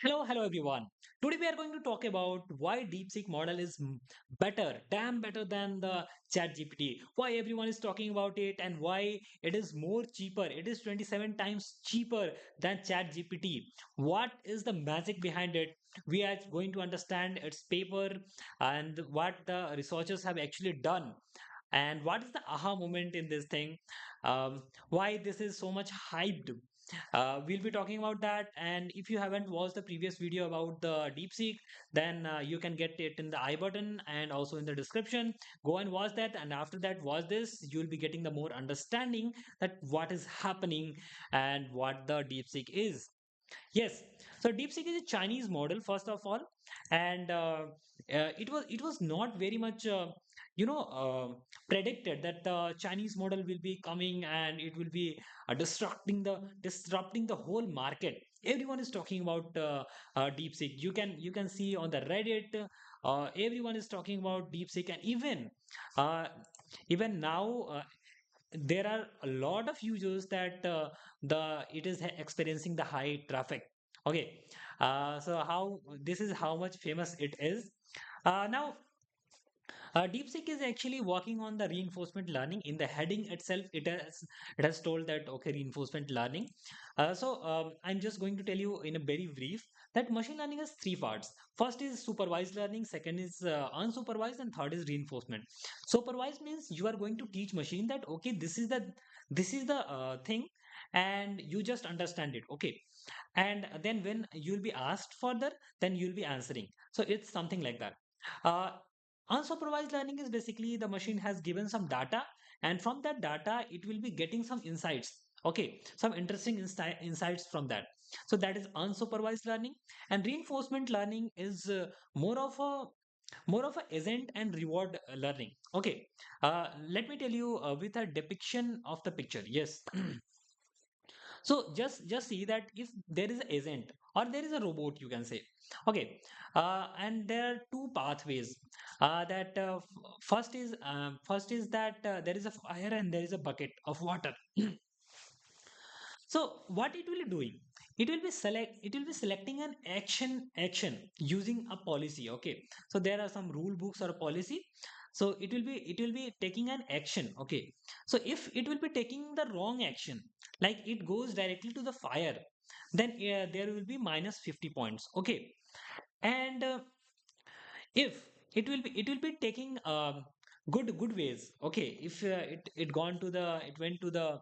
Hello everyone. Today we are going to talk about why DeepSeek model is better, damn better than the Chatgpt. Why everyone is talking about it and why it is more cheaper. It is 27 times cheaper than ChatGPT. What is the magic behind it? We are going to understand its paper and what the researchers have actually done and what is the aha moment in this thing, why this is so much hyped. We'll be talking about that, and if you haven't watched the previous video about the DeepSeek, then you can get it in the I button and also in the description. Go and watch that, and after that watch this, you'll be getting the more understanding that what is happening and what the DeepSeek is. Yes, so DeepSeek is a Chinese model first of all, and it was not very much you know predicted that the Chinese model will be coming and it will be disrupting the whole market. Everyone is talking about DeepSeek. You can see on the Reddit, everyone is talking about DeepSeek, and uh, even now. There are a lot of users that the it is experiencing the high traffic. Okay, so how this is how much famous it is now. DeepSeek is actually working on the reinforcement learning. In the heading itself, it has told that okay, reinforcement learning. I'm just going to tell you in a very brief that machine learning has three parts. First is supervised learning, second is unsupervised, and third is reinforcement. Supervised means you are going to teach machine that okay, this is the thing, and you just understand it. Okay, and then when you'll be asked further, then you'll be answering. So it's something like that. uh, Unsupervised learning is basically the machine has given some data, and from that data it will be getting some insights. Okay, some interesting insights from that. So that is unsupervised learning. And reinforcement learning is more of a agent and reward learning. Okay, let me tell you with a depiction of the picture. Yes. So just see that if there is an agent or there is a robot, you can say. Okay, and there are two pathways. That first is that there is a fire and there is a bucket of water. So what it will be doing? It will be selecting an action using a policy. Okay, so there are some rule books or a policy. So it will be taking an action. Okay, so if it will be taking the wrong action, like it goes directly to the fire, then there will be minus 50 points. Okay, and if it will be taking good ways. Okay, if it went to the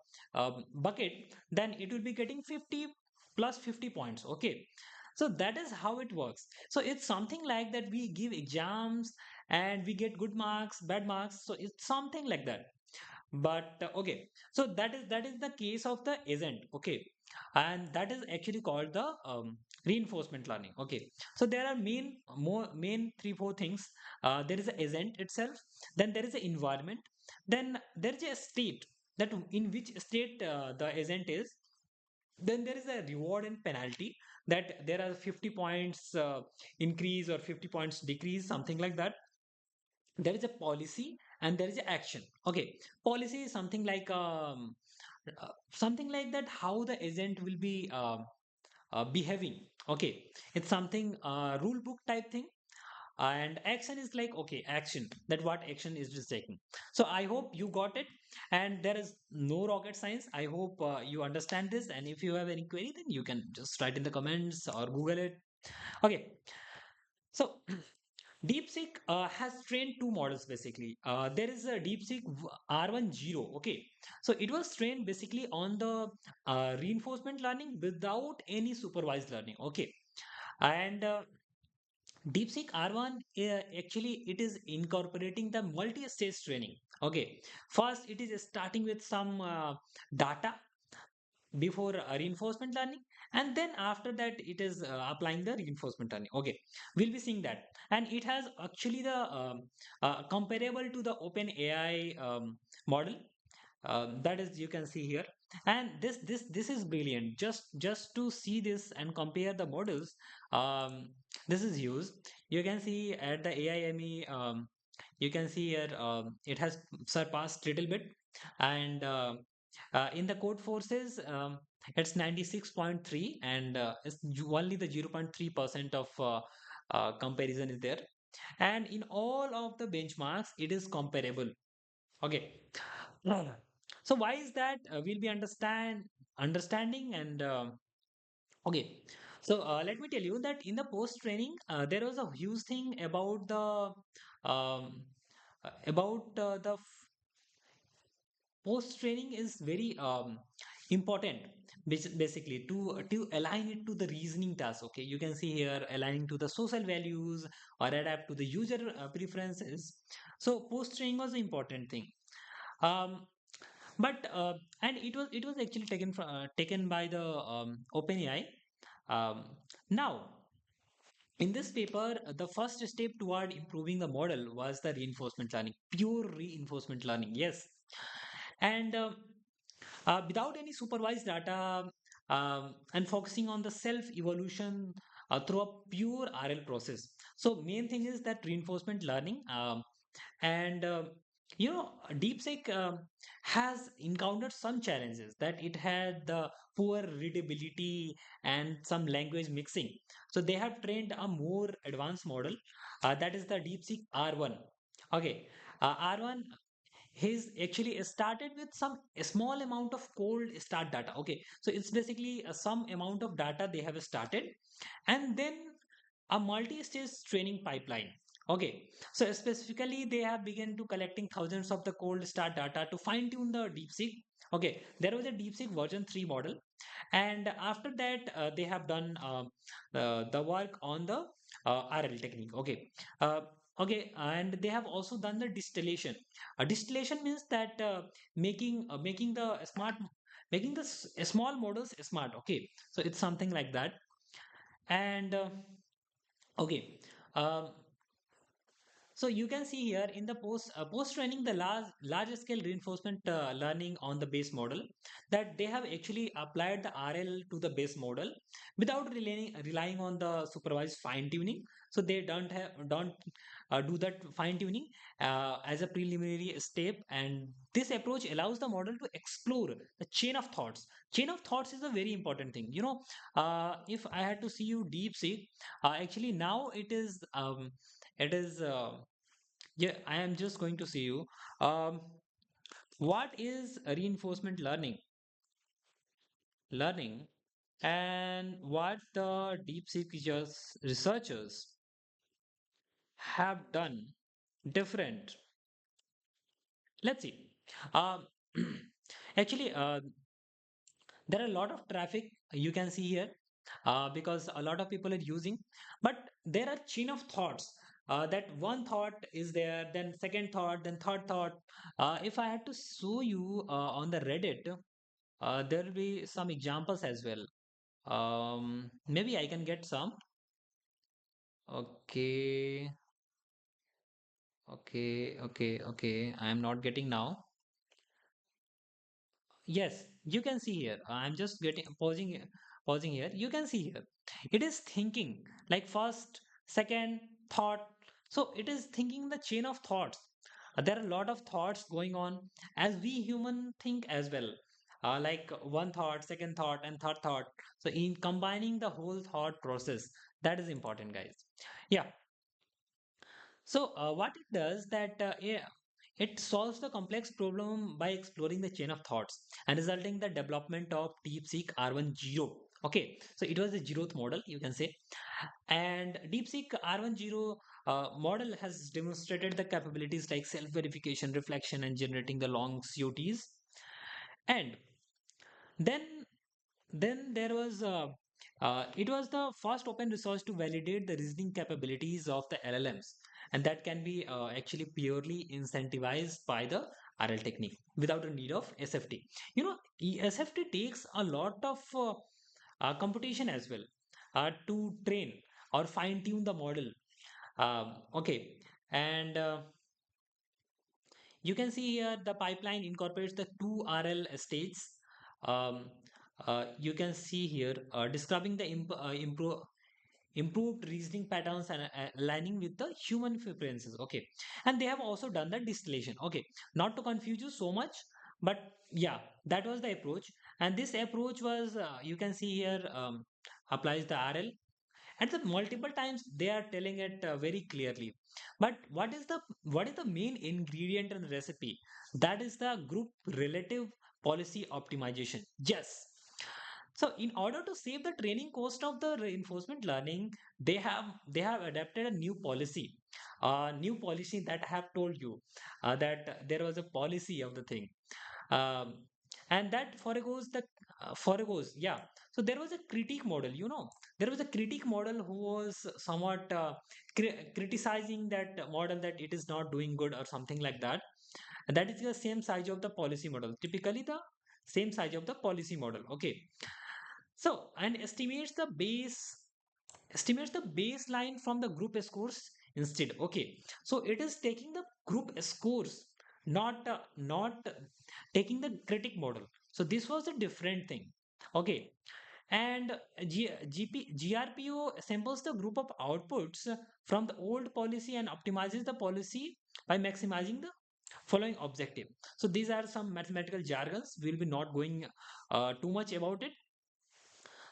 bucket, then it will be getting 50 plus 50 points. Okay, so that is how it works. So it's something like that we give exams and we get good marks, bad marks, so it's something like that. But okay, so that is the case of the agent. Okay, and that is actually called the reinforcement learning. Okay, so there are main three four things. There is a agent itself, then there is an environment, then there is a state, that in which state the agent is, then there is a reward and penalty, that there are 50 points increase or 50 points decrease, something like that. There is a policy and there is a action. Okay, policy is something like that, how the agent will be behaving. Okay, it's something rule book type thing. And action is like okay, action, that what action is just taking. So I hope you got it, and there is no rocket science. I hope you understand this, and if you have any query, then you can just write in the comments or google it. Okay, so DeepSeek has trained two models basically. There is a DeepSeek R10. Okay, so it was trained basically on the reinforcement learning without any supervised learning. Okay, and DeepSeek R1 actually it is incorporating the multi-stage training. Okay, first it is starting with some data before reinforcement learning, and then after that it is applying the reinforcement learning. Okay, we'll be seeing that, and it has actually the comparable to the open AI model, that is you can see here. And this is brilliant. Just to see this and compare the models, this is used. You can see at the AIME, you can see here it has surpassed little bit. And in the code forces, It's 96.3, and only the 0.3% of comparison is there. And in all of the benchmarks, it is comparable. Okay. Mm. So why is that? We'll be understanding and okay. So let me tell you that in the post training, there was a huge thing about the post training is very important, basically to align it to the reasoning task. Okay, you can see here aligning to the social values or adapt to the user preferences. So post training was an important thing. Um, but and it was actually taken by the OpenAI. Now, in this paper, the first step toward improving the model was the reinforcement learning, pure reinforcement learning. Yes, and without any supervised data, and focusing on the self evolution through a pure RL process. So main thing is that reinforcement learning, and DeepSeek has encountered some challenges, that it had the poor readability and some language mixing. So they have trained a more advanced model, that is the DeepSeek R1. Okay, R1, he's actually started with some a small amount of cold start data. Okay, so it's basically some amount of data they have started, and then a multi-stage training pipeline. Okay, so specifically they have begun to collecting thousands of the cold start data to fine tune the DeepSeek. Okay, there was a DeepSeek version 3 model, and after that they have done the work on the RL technique. Okay, okay, and they have also done the distillation. Distillation means that making the smart, making the small models smart. Okay, so it's something like that. And okay. Um, so you can see here in the post training the large scale reinforcement learning on the base model, that they have actually applied the RL to the base model without relying on the supervised fine tuning. So they don't do that fine tuning as a preliminary step, and this approach allows the model to explore the chain of thoughts. Chain of thoughts is a very important thing. If I had to see you deep seek, actually now it is yeah, I am just going to see you. Um, what is reinforcement learning, and what the DeepSeek researchers have done different? Let's see. Um, actually, there are a lot of traffic you can see here, because a lot of people are using, but there are chain of thoughts. That one thought is there, then second thought, then third thought. If I had to show you on the Reddit, there will be some examples as well. Maybe I can get some. Okay, okay. I am not getting now. Yes, you can see here. I'm just getting pausing here. You can see here. It is thinking like first, second thought. So it is thinking the chain of thoughts. There are a lot of thoughts going on as we human think as well. Like one thought, second thought, and third thought. So in combining the whole thought process, that is important, guys. Yeah. So what it does that it solves the complex problem by exploring the chain of thoughts and resulting the development of DeepSeek R10. Okay, so it was the zeroth model, you can say, and DeepSeek R10 model has demonstrated the capabilities like self-verification, reflection, and generating the long COTs. And then there was it was the first open resource to validate the reasoning capabilities of the LLMs, and that can be actually purely incentivized by the RL technique without a need of SFT. SFT takes a lot of computation as well to train or fine tune the model. Okay, and you can see here the pipeline incorporates the two RL states. Um, you can see here describing the improved reasoning patterns and aligning with the human preferences. Okay, and they have also done the distillation. Okay, not to confuse you so much, but yeah, that was the approach. And this approach was, you can see here, applies the RL. And the multiple times they are telling it very clearly. But what is the main ingredient in the recipe? That is the group relative policy optimization. Yes. So in order to save the training cost of the reinforcement learning, they have adapted a new policy that I have told you, that there was a policy of the thing, um, and that foregoes, yeah. So there was a critique model, there was a critique model who was somewhat criticizing that model, that it is not doing good or something like that. And that is the same size of the policy model, typically the same size of the policy model. Okay. So, and estimates the baseline from the group scores instead. Okay. So it is taking the group scores, not taking the critic model. So this was a different thing. Okay. And GRPO samples the group of outputs from the old policy and optimizes the policy by maximizing the following objective. So these are some mathematical jargons. We'll be not going too much about it.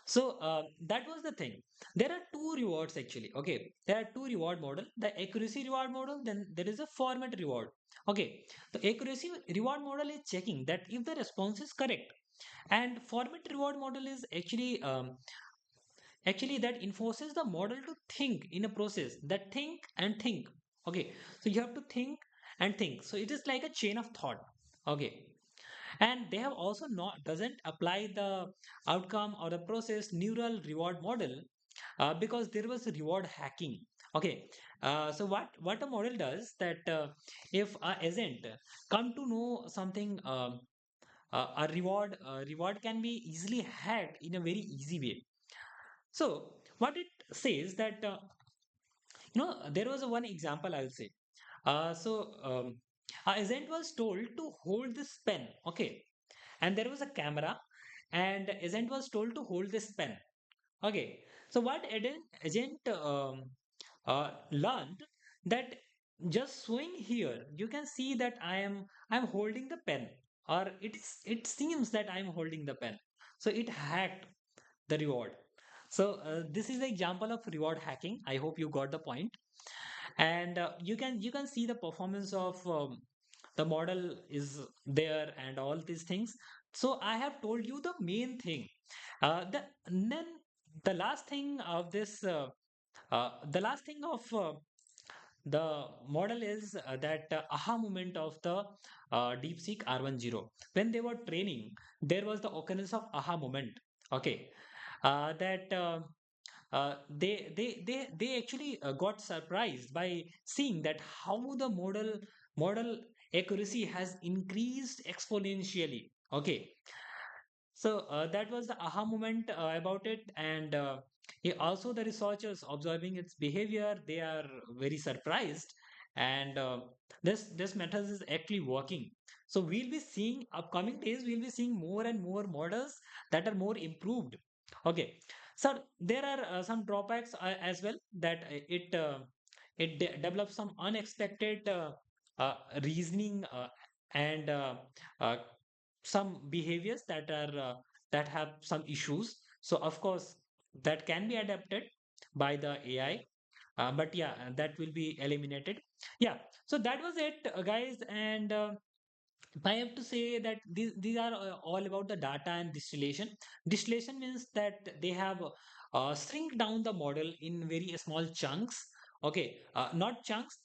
So that was the thing. There are two rewards actually. Okay, there are two reward model: the accuracy reward model, then there is a format reward. Okay, the accuracy reward model is checking that if the response is correct, and format reward model is actually that enforces the model to think in a process, that think and think. Okay, so you have to think and think. So it is like a chain of thought. Okay, and they have also not doesn't apply the outcome or the process neural reward model, because there was reward hacking. Okay. So what a model does, that if a agent come to know something, a reward can be easily hacked in a very easy way. So what it says that, there was a one example I'll say. So a agent was told to hold this pen. Okay, and there was a camera, and agent was told to hold this pen. Okay, so what agent learned, that just showing here, you can see that I'm holding the pen, or it seems that I'm holding the pen. So it hacked the reward. So this is the example of reward hacking. I hope you got the point. And you can see the performance of the model is there and all these things. So I have told you the main thing. Then the last thing of this the last thing of the model is that aha moment of the Deepseek R10. When they were training, there was the occurrence of aha moment. Okay, that they actually got surprised by seeing that how the model accuracy has increased exponentially. Okay, so that was the aha moment about it. And also the researchers observing its behavior, they are very surprised. And this method is actually working. So we'll be seeing upcoming days, we'll be seeing more and more models that are more improved. Okay, so there are some drawbacks as well, that it develops some unexpected reasoning, and uh, some behaviors that have some issues. So of course that can be adapted by the AI, but yeah, that will be eliminated. Yeah, so that was it, guys. And I have to say that these are all about the data and distillation. Distillation means that they have shrink down the model in very small chunks. Okay, not chunks,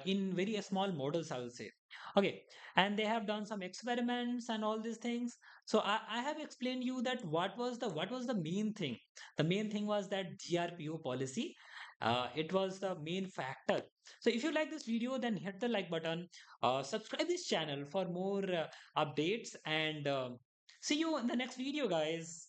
in very small models, I will say. Okay, and they have done some experiments and all these things. So I have explained you that what was the main thing. The main thing was that GRPO policy. It was the main factor. So if you like this video, then hit the like button, subscribe this channel for more updates, and see you in the next video, guys.